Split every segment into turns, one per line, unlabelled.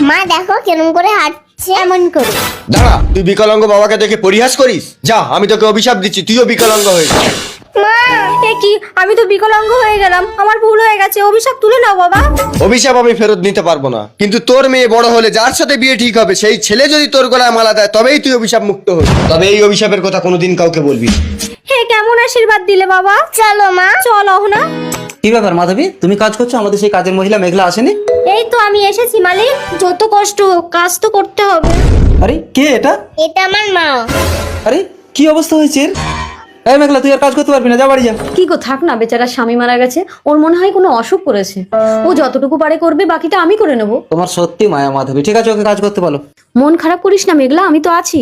মা দেখো কেমন করে হাঁটছে, এমন করে।
দাঁড়া, তুই বিকলাঙ্গ বাবাকে দেখে পরিহাস করিস? যা, আমি তোকে অভিশাপ দিচ্ছি, তুইও বিকলাঙ্গ হয়ে যা।
মা
এ কি, আমি তো বিকলাঙ্গ হয়ে গেলাম, আমার ভুল হয়ে গেছে, অভিশাপ তুলে নাও বাবা।
অভিশাপ আমি ফেরত নিতে পারবো না, কিন্তু তোর মেয়ে বড় হলে যার সাথে বিয়ে ঠিক হবে সেই ছেলে যদি তোর গলায় মালা দেয় তবেই তুই অভিশাপ মুক্ত হবি। তবে এই অভিশাপের কথা কোনোদিন কাউকে বলবি না।
হে কেমন আশীর্বাদ দিলে বাবা।
চলো মা।
চল অহনা।
কি ব্যাপার মাধবী, তুমি কাজ করছো? আমাদের সেই কাজের মহিলা মেঘলা আসেনি?
এই তো আমি এসেছি মালিক, যত কষ্ট হোক কাজ তো করতে হবে।
আরে কে এটা?
এটা আমার মা।
আরে কি অবস্থা হয়েছে এর? এই মেঘলা, তুই আর কাজ করতে পারবি না, যা বাড়ি যা।
কি গো, থাক না, বেচারা স্বামী মারা গেছে, ওর মনে হয় কোনো অসুখ করেছে, ও যতটুকু পারে করবে, বাকিটা আমি করে নেবো।
তোমার সত্যি মায়া মাধবী, ঠিক আছে ওকে কাজ করতে বলো।
মন খারাপ করিস না মেঘলা, আমি তো আছি।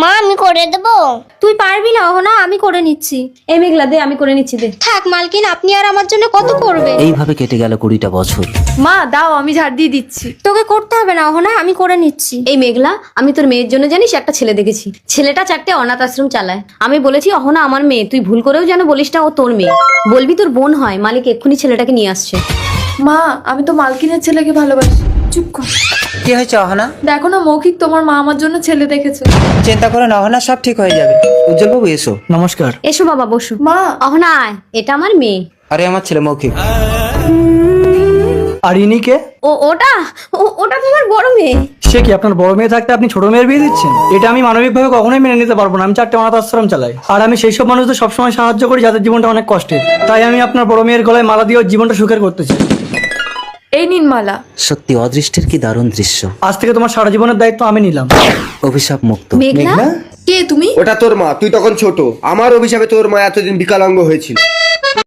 মা আমি করে দেবো।
তুই পারবি না অহনা, আমি করে নিচ্ছি।
এই মেঘলা দে, আমি করে নিচ্ছি, দে।
থাক মালকিন, আপনি আর আমার জন্য কত করবে।
এইভাবে কেটে গেল 20টা বছর।
মা দাও, আমি ঝাড় দিয়ে দিচ্ছি।
তোকে করতে হবে না অহনা, আমি করে নিচ্ছি।
এই মেঘলা, আমি তোর মেয়ের জন্য জানিস একটা ছেলে দেখেছি, ছেলেটা 4টে অনাথ আশ্রম চালায়। আমি বলেছি অহনা আমার মেয়ে, তুই ভুল করেও যেন বলিস না ও তোর মেয়ে, বলবি তোর বোন হয়। মালিক এক্ষুনি ছেলেটাকে নিয়ে আসছে।
মা আমি তো মালকিনের ছেলেকে ভালোবাসি। চুপ কর।
কি হয়েছে অহনা?
দেখো না মৌখিক, তোমার মা আমার জন্য ছেলে দেখেছে।
চিন্তা করো না অহনা, সব ঠিক হয়ে যাবে। উজ্জ্বল বাবু এসো। নমস্কার।
এসো বাবা, বসো।
মা
অহনা আয়, এটা আমার মেয়ে।
আরে আমার ছেলে মৌখিক।
আর ইনি কে?
ওটা তোমার বড় মেয়ে।
সে কি, আপনার বড় মেয়ে থাকতে আপনি ছোট মেয়ের বিয়ে দিচ্ছেন? এটা আমি মানবিকভাবে কখনোই মেনে নিতে পারবো না। আমি 4টে অনাথ আশ্রম চালাই, আর আমি সেই সব মানুষদের সবসময় সাহায্য করি যাদের জীবনটা অনেক কষ্টের। তাই আমি আপনার বড় মেয়ের গলায় মালা দিয়ে ওর জীবনটা সুখের করতে চাই।
এই নিন মালা।
সত্যি অদৃষ্টের কি দারুণ দৃশ্য।
আজ থেকে তোমার সারা জীবনের দায়িত্ব আমি নিলাম।
অভিশাপ মুক্ত।
মেঘলা,
কে তুমি?
ওটা তোর মা, তুই তখন ছোট। আমার অভিশাপে তোর মা এতদিন বিকলাঙ্গ হয়েছিল।